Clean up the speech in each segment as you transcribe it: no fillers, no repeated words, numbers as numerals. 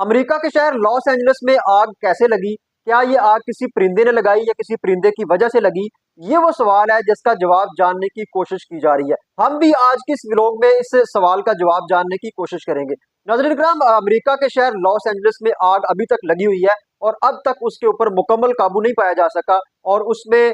America के शहर Los Angeles में आग कैसे लगी? क्या ये आग किसी परिंदे ने लगाई या किसी परिंदे की वजह से लगी? ये वो सवाल है जिसका जवाब जानने की कोशिश की जा रही है। हम भी आज के इस व्लॉग में इस सवाल का जवाब जानने की कोशिश करेंगे। नाज़रीन इकराम, अमेरिका के शहर लॉस एंजलिस में आग अभी तक लगी हुई है और अब तक उसके ऊपर मुकम्मल काबू नहीं पाया जा सका और उसमें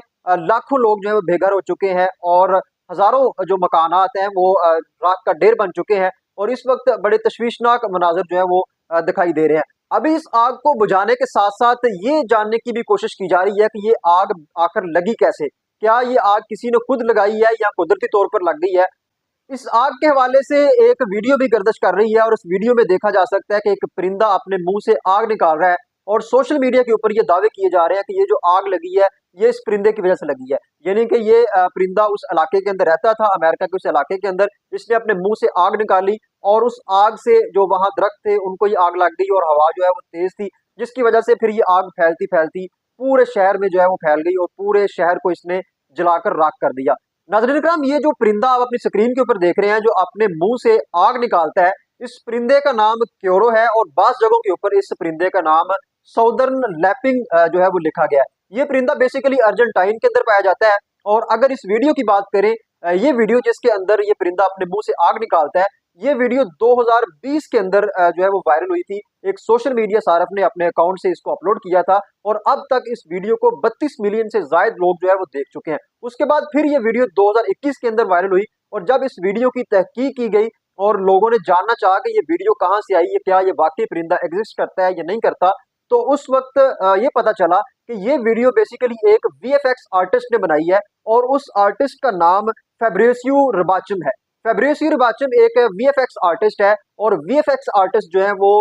लाखों लोग जो है वो बेघर हो चुके हैं और हजारों जो मकानात हैं वो राख का ढेर बन चुके हैं और इस वक्त बड़े तशवीशनाक मनाजर जो है वो दिखाई दे रहे हैं। अभी इस आग को बुझाने के साथ साथ ये जानने की भी कोशिश की जा रही है कि ये आग आखिर लगी कैसे। क्या ये आग किसी ने खुद लगाई है या कुदरती तौर पर लग गई है? इस आग के हवाले से एक वीडियो भी गर्दिश कर रही है और उस वीडियो में देखा जा सकता है कि एक परिंदा अपने मुंह से आग निकाल रहा है और सोशल मीडिया के ऊपर ये दावे किए जा रहे हैं कि ये जो आग लगी है ये इस परिंदे की वजह से लगी है। यानी कि ये परिंदा उस इलाके के अंदर रहता था, अमेरिका के उस इलाके के अंदर, इसने अपने मुंह से आग निकाली और उस आग से जो वहां दरख्त थे उनको ये आग लग गई और हवा जो है वो तेज थी, जिसकी वजह से फिर ये आग फैलती फैलती पूरे शहर में जो है वो फैल गई और पूरे शहर को इसने जलाकर राख कर दिया। नाज़रीन इकराम, ये जो परिंदा आप अपनी स्क्रीन के ऊपर देख रहे हैं जो अपने मुंह से आग निकालता है, इस परिंदे का नाम क्योरो है और बास जगहों के ऊपर इस परिंदे का नाम साउदर्न लैपिंग जो है वो लिखा गया है। ये परिंदा बेसिकली अर्जेंटाइन के अंदर पाया जाता है और अगर इस वीडियो की बात करें, ये वीडियो जिसके अंदर ये परिंदा अपने मुंह से आग निकालता है, ये वीडियो 2020 के अंदर जो है वो वायरल हुई थी। एक सोशल मीडिया सारफ ने अपने अकाउंट से इसको अपलोड किया था और अब तक इस वीडियो को 32 मिलियन से ज्यादा लोग जो है वो देख चुके हैं। उसके बाद फिर ये वीडियो 2021 के अंदर वायरल हुई और जब इस वीडियो की तहकीक की गई और लोगों ने जानना चाहा कि ये वीडियो कहाँ से आई है, क्या ये वाकई परिंदा एग्जिस्ट करता है या नहीं करता, तो उस वक्त ये पता चला कि ये वीडियो बेसिकली एक वीएफएक्स आर्टिस्ट ने बनाई है और उस आर्टिस्ट का नाम फैब्रिसियो रबाचम है। फैब्रिसियो रबाचम एक वीएफएक्स आर्टिस्ट है और वीएफएक्स आर्टिस्ट जो है वो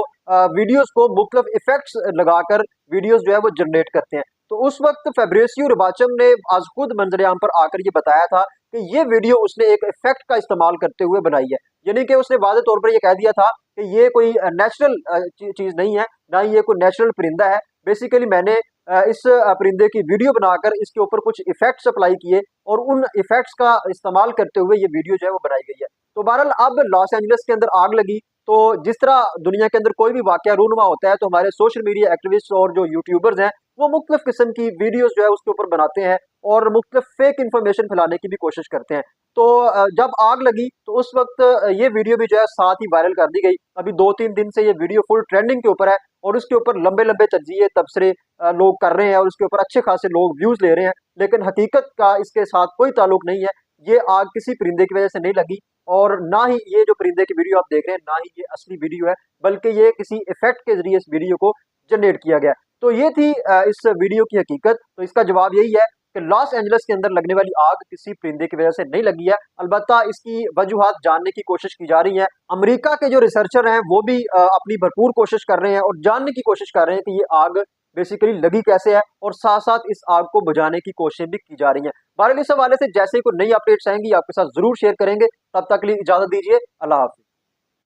वीडियोस को मुख्तलिफ इफेक्ट्स लगाकर वीडियोस जो है वो जनरेट करते हैं। तो उस वक्त फैब्रिसियो रबाचम ने आज खुद मंजर-ए-आम पर आकर ये बताया था कि ये वीडियो उसने एक इफेक्ट का इस्तेमाल करते हुए बनाई है। यानी कि उसने वाज़ेह तौर पर ये कह दिया था कि ये कोई नेचुरल चीज नहीं है, ना ही ये कोई नेचुरल परिंदा है। बेसिकली मैंने इस परिंदे की वीडियो बनाकर इसके ऊपर कुछ इफेक्ट्स अप्लाई किए और उन इफेक्ट्स का इस्तेमाल करते हुए ये वीडियो जो है वो बनाई गई है। तो बहरहाल अब लॉस एंजलिस के अंदर आग लगी, तो जिस तरह दुनिया के अंदर कोई भी वाकया रूनुमा होता है तो हमारे सोशल मीडिया एक्टिविस्ट और जो यूट्यूबर्स हैं वो मुख्तलिफ किस्म की वीडियोस जो है उसके ऊपर बनाते हैं और मुख्तलिफ फेक इन्फॉर्मेशन फैलाने की भी कोशिश करते हैं। तो जब आग लगी तो उस वक्त ये वीडियो भी जो है साथ ही वायरल कर दी गई। अभी 2-3 दिन से ये वीडियो फुल ट्रेंडिंग के ऊपर है और उसके ऊपर लंबे लंबे तज्जिए तबसरे लोग कर रहे हैं और उसके ऊपर अच्छे खासे लोग व्यूज ले रहे हैं, लेकिन हकीकत का इसके साथ कोई ताल्लुक नहीं है। ये आग किसी परिंदे की वजह से नहीं लगी और ना ही ये जो परिंदे की वीडियो आप देख रहे हैं ना ही ये असली वीडियो है, बल्कि ये किसी इफेक्ट के जरिए इस वीडियो को जनरेट किया गया। तो ये थी इस वीडियो की हकीकत। तो इसका जवाब यही है कि लॉस एंजलिस के अंदर लगने वाली आग किसी परिंदे की वजह से नहीं लगी है। अलबत्ता इसकी वजूहात जानने की कोशिश की जा रही है। अमेरिका के जो रिसर्चर हैं वो भी अपनी भरपूर कोशिश कर रहे हैं और जानने की कोशिश कर रहे हैं कि ये आग बेसिकली लगी कैसे है और साथ साथ इस आग को बुझाने की कोशिशें भी की जा रही हैं। बहरहाल इस हवाले से जैसे ही कोई नई अपडेट्स आएंगी आपके साथ जरूर शेयर करेंगे। तब तक के लिए इजाजत दीजिए। अल्लाह हाफिज।